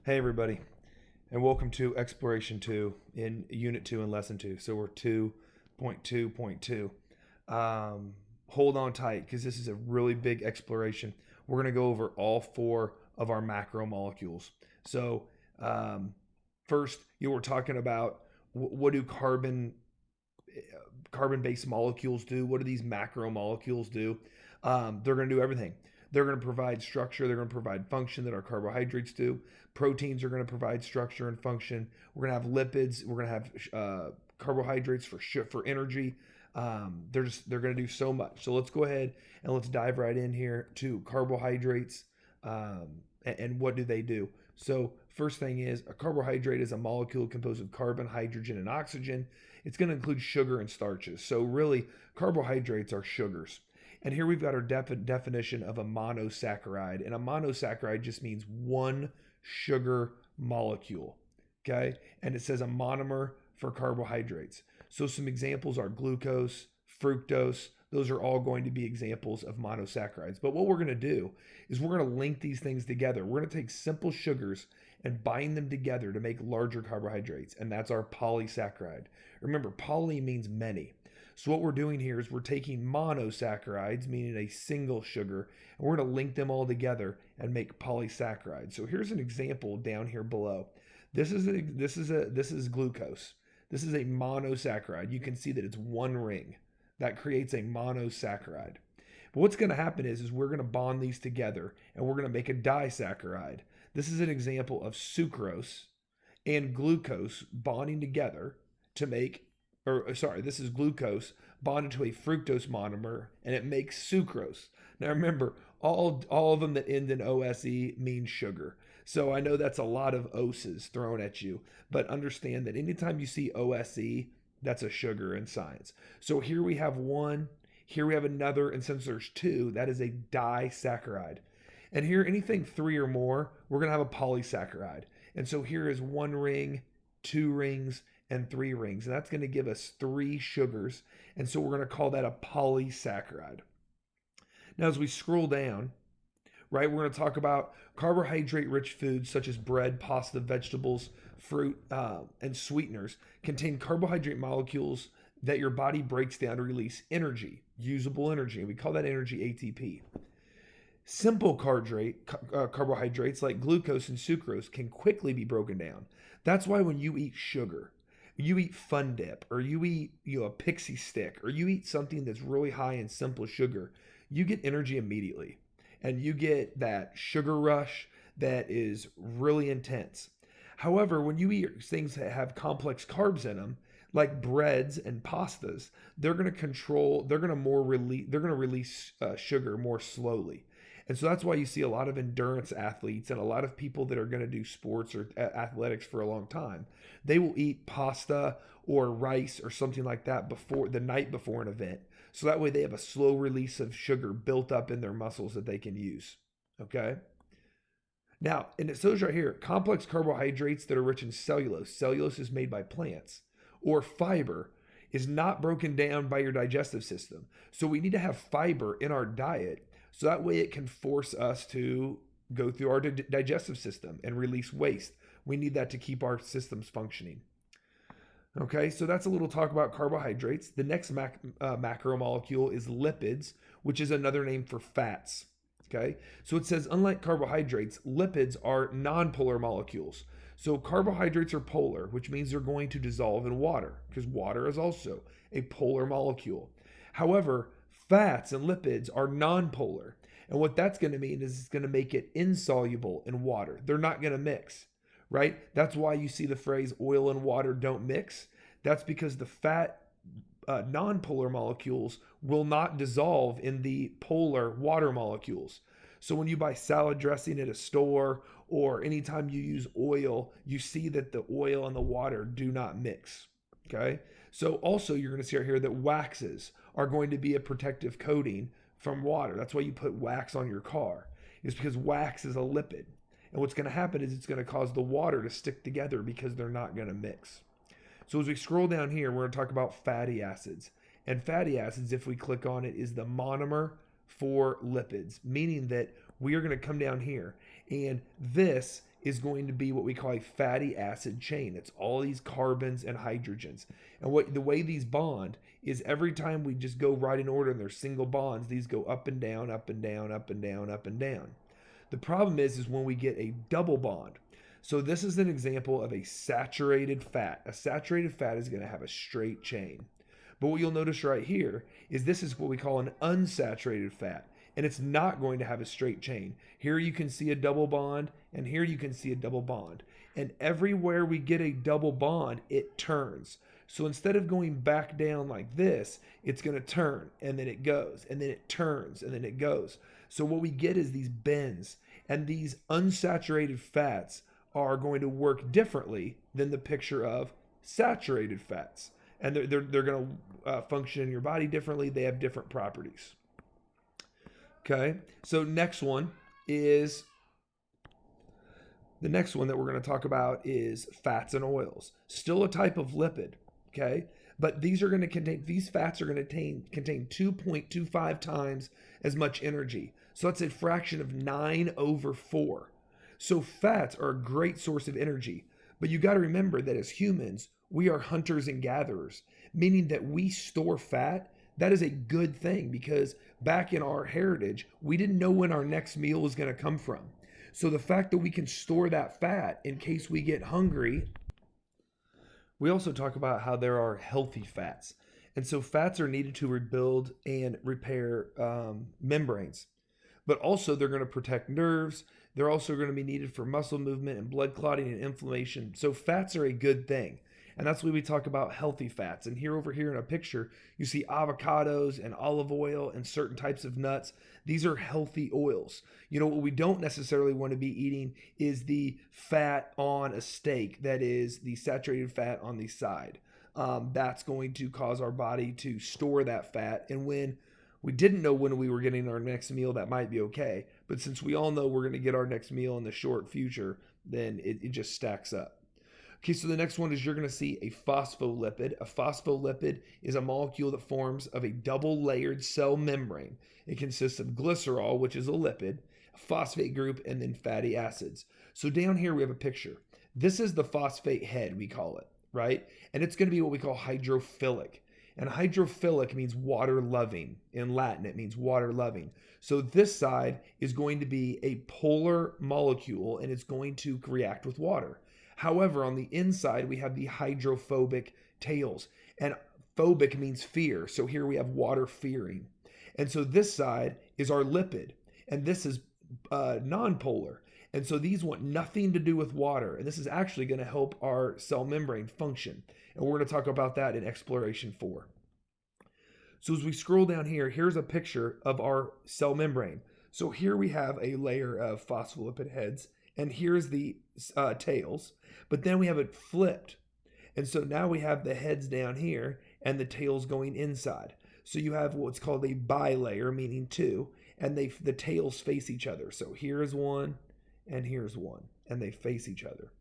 Hey everybody, and welcome to Exploration 2 in Unit 2 and Lesson 2. So we're 2.2.2. Hold on tight because this is a really big exploration. We're going to go over all four of our macromolecules. So first, we're talking about what do carbon-based molecules do? What do these macromolecules do? They're going to do everything. They're going to provide structure. They're going to provide function that our carbohydrates do. Proteins are going to provide structure and function. We're going to have lipids. We're going to have carbohydrates for energy. They're going to do so much. So let's go ahead and let's dive right in here to carbohydrates and what do they do. So first thing is a carbohydrate is a molecule composed of carbon, hydrogen, and oxygen. It's going to include sugar and starches. So really, carbohydrates are sugars. And here we've got our definition of a monosaccharide. And a monosaccharide just means one sugar molecule. Okay. And it says a monomer for carbohydrates. So some examples are glucose, fructose. Those are all going to be examples of monosaccharides. But what we're going to do is we're going to link these things together. We're going to take simple sugars and bind them together to make larger carbohydrates. And that's our polysaccharide. Remember, poly means many. So what we're doing here is we're taking monosaccharides, meaning a single sugar, and we're going to link them all together and make polysaccharides. So here's an example down here below. This is glucose. This is a monosaccharide. You can see that it's one ring. That creates a monosaccharide. But what's going to happen is we're going to bond these together and we're going to make a disaccharide. This is an example of sucrose and glucose bonding together to make this is glucose bonded to a fructose monomer, and it makes sucrose. Now remember, all of them that end in OSE mean sugar. So I know that's a lot of oses thrown at you, but understand that anytime you see OSE, that's a sugar in science. So here we have one, here we have another, and since there's two, that is a disaccharide. And here, anything three or more, we're going to have a polysaccharide. And so here is one ring, two rings, and three rings. And that's going to give us three sugars. And so we're going to call that a polysaccharide. Now, as we scroll down, right, we're going to talk about carbohydrate-rich foods such as bread, pasta, vegetables, fruit, and sweeteners contain carbohydrate molecules that your body breaks down to release energy, usable energy. And we call that energy ATP. Simple carbohydrates like glucose and sucrose can quickly be broken down. That's why when you eat sugar, you eat Fun Dip, or you eat a Pixie Stick, or you eat something that's really high in simple sugar, you get energy immediately. And you get that sugar rush that is really intense. However, when you eat things that have complex carbs in them, like breads and pastas, they're going to release sugar more slowly. And so that's why you see a lot of endurance athletes and a lot of people that are going to do sports or athletics for a long time. They will eat pasta or rice or something like that the night before an event. So that way they have a slow release of sugar built up in their muscles that they can use. Okay? Now, and it shows right here, complex carbohydrates that are rich in cellulose. Cellulose is made by plants. Or fiber is not broken down by your digestive system. So we need to have fiber in our diet so that way it can force us to go through our digestive system and release waste. We need that to keep our systems functioning. Okay, so that's a little talk about carbohydrates. The next macromolecule is lipids, which is another name for fats. Okay, so it says unlike carbohydrates, lipids are nonpolar molecules. So carbohydrates are polar, which means they're going to dissolve in water because water is also a polar molecule. However, fats and lipids are nonpolar. And what that's going to mean is it's going to make it insoluble in water. They're not going to mix, right? That's why you see the phrase oil and water don't mix. That's because the fat nonpolar molecules will not dissolve in the polar water molecules. So when you buy salad dressing at a store or anytime you use oil, you see that the oil and the water do not mix. Okay. So also you're going to see right here that waxes are going to be a protective coating from water. That's why you put wax on your car. It's because wax is a lipid. And what's going to happen is it's going to cause the water to stick together because they're not going to mix. So as we scroll down here, we're going to talk about fatty acids. And fatty acids, if we click on it, is the monomer for lipids, meaning that we are going to come down here. And this is going to be what we call a fatty acid chain. It's all these carbons and hydrogens. And the way these bond is every time we just go right in order and they're single bonds, these go up and down, up and down, up and down, up and down. The problem is when we get a double bond. So this is an example of a saturated fat. A saturated fat is going to have a straight chain. But what you'll notice right here is this is what we call an unsaturated fat, and it's not going to have a straight chain. Here you can see a double bond, and here you can see a double bond. And everywhere we get a double bond, it turns. So instead of going back down like this, it's going to turn, and then it goes, and then it turns, and then it goes. So what we get is these bends, and these unsaturated fats are going to work differently than the picture of saturated fats. And they're going to function in your body differently. They have different properties. Okay, so the next one that we're going to talk about is fats and oils. Still a type of lipid, okay? But these fats are going to contain 2.25 times as much energy. So that's a fraction of 9/4. So fats are a great source of energy. But you got to remember that as humans, we are hunters and gatherers, meaning that we store fat. That is a good thing because back in our heritage, we didn't know when our next meal was going to come from. So the fact that we can store that fat in case we get hungry. We also talk about how there are healthy fats. And so fats are needed to rebuild and repair membranes. But also they're going to protect nerves. They're also going to be needed for muscle movement and blood clotting and inflammation. So fats are a good thing. And that's why we talk about healthy fats. And over here in a picture, you see avocados and olive oil and certain types of nuts. These are healthy oils. You know, what we don't necessarily want to be eating is the fat on a steak, that is the saturated fat on the side. That's going to cause our body to store that fat. And when we didn't know when we were getting our next meal, that might be okay. But since we all know we're going to get our next meal in the short future, then it just stacks up. Okay, so the next one is you're going to see a phospholipid. A phospholipid is a molecule that forms of a double-layered cell membrane. It consists of glycerol, which is a lipid, a phosphate group, and then fatty acids. So down here we have a picture. This is the phosphate head, we call it, right? And it's going to be what we call hydrophilic. And hydrophilic means water-loving. In Latin, it means water-loving. So this side is going to be a polar molecule, and it's going to react with water. However, on the inside, we have the hydrophobic tails. And phobic means fear. So here we have water fearing. And so this side is our lipid. And this is non-polar. And so these want nothing to do with water. And this is actually going to help our cell membrane function. And we're going to talk about that in Exploration 4. So as we scroll down here, here's a picture of our cell membrane. So here we have a layer of phospholipid heads. And here's the tails. But then we have it flipped. And so now we have the heads down here and the tails going inside. So you have what's called a bilayer, meaning two, and the tails face each other. So here's one and here's one, and they face each other.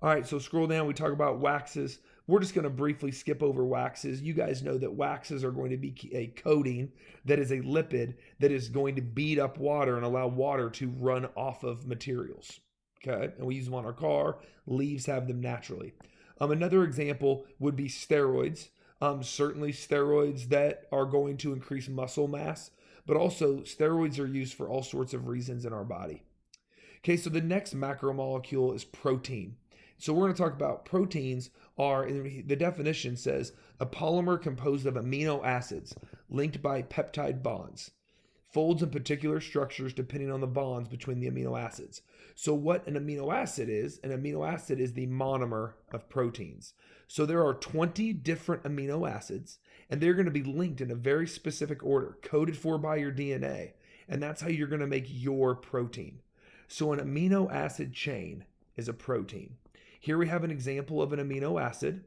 All right, so scroll down. We talk about waxes. We're just going to briefly skip over waxes. You guys know that waxes are going to be a coating that is a lipid that is going to beat up water and allow water to run off of materials. Okay, and we use them on our car. Leaves have them naturally. Another example would be steroids. Certainly steroids that are going to increase muscle mass, but also steroids are used for all sorts of reasons in our body. Okay, so the next macromolecule is protein. So we're going to talk about proteins are, the definition says, a polymer composed of amino acids linked by peptide bonds. Folds in particular structures depending on the bonds between the amino acids. So what an amino acid is the monomer of proteins. So there are 20 different amino acids, and they're going to be linked in a very specific order, coded for by your DNA. And that's how you're going to make your protein. So an amino acid chain is a protein. Here we have an example of an amino acid,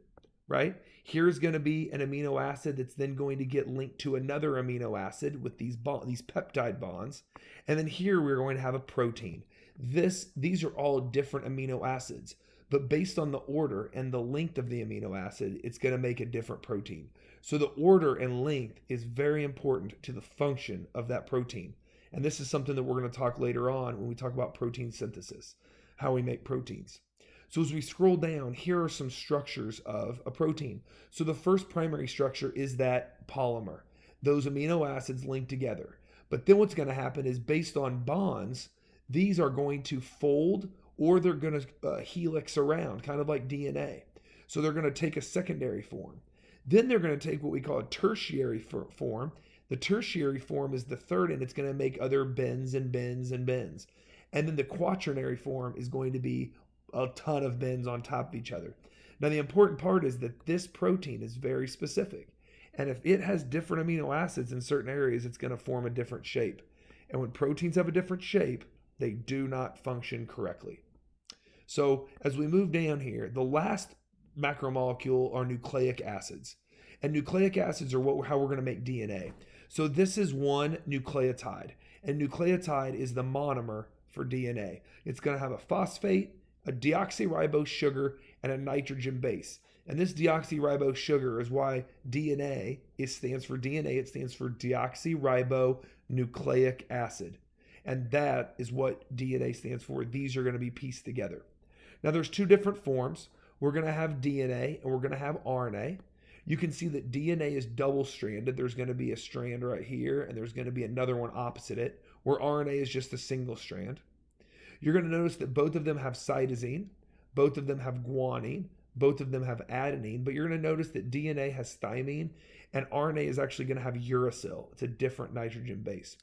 right? Here's going to be an amino acid that's then going to get linked to another amino acid with these peptide bonds. And then here we're going to have a protein. These are all different amino acids, but based on the order and the length of the amino acid, it's going to make a different protein. So the order and length is very important to the function of that protein. And this is something that we're going to talk later on when we talk about protein synthesis. how we make proteins. So as we scroll down, here are some structures of a protein. So the first primary structure is that polymer, those amino acids linked together. But then what's going to happen is based on bonds, these are going to fold or they're going to helix around, kind of like DNA. So they're going to take a secondary form. Then they're going to take what we call a tertiary form. The tertiary form is the third, and it's going to make other bends and bends and bends. And then the quaternary form is going to be a ton of bends on top of each other. Now, the important part is that this protein is very specific. And if it has different amino acids in certain areas, it's going to form a different shape. And when proteins have a different shape, they do not function correctly. So as we move down here, the last macromolecule are nucleic acids. And nucleic acids are how we're going to make DNA. So this is one nucleotide. And nucleotide is the monomer for DNA. It's going to have a phosphate, a deoxyribose sugar, and a nitrogen base. And this deoxyribose sugar is why DNA, it stands for DNA, it stands for deoxyribonucleic acid. And that is what DNA stands for. These are going to be pieced together. Now there's two different forms. We're going to have DNA and we're going to have RNA. You can see that DNA is double-stranded. There's going to be a strand right here, and there's going to be another one opposite it, where RNA is just a single strand. You're going to notice that both of them have cytosine, both of them have guanine, both of them have adenine, but you're going to notice that DNA has thymine, and RNA is actually going to have uracil. It's a different nitrogen base.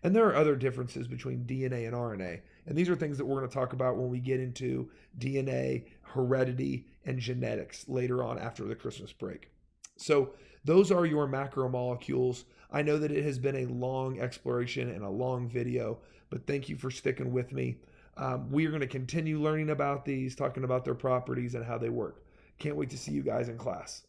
And there are other differences between DNA and RNA, and these are things that we're going to talk about when we get into DNA, heredity, and genetics later on after the Christmas break. So those are your macromolecules. I know that it has been a long exploration and a long video, but thank you for sticking with me. We are going to continue learning about these, talking about their properties and how they work. Can't wait to see you guys in class.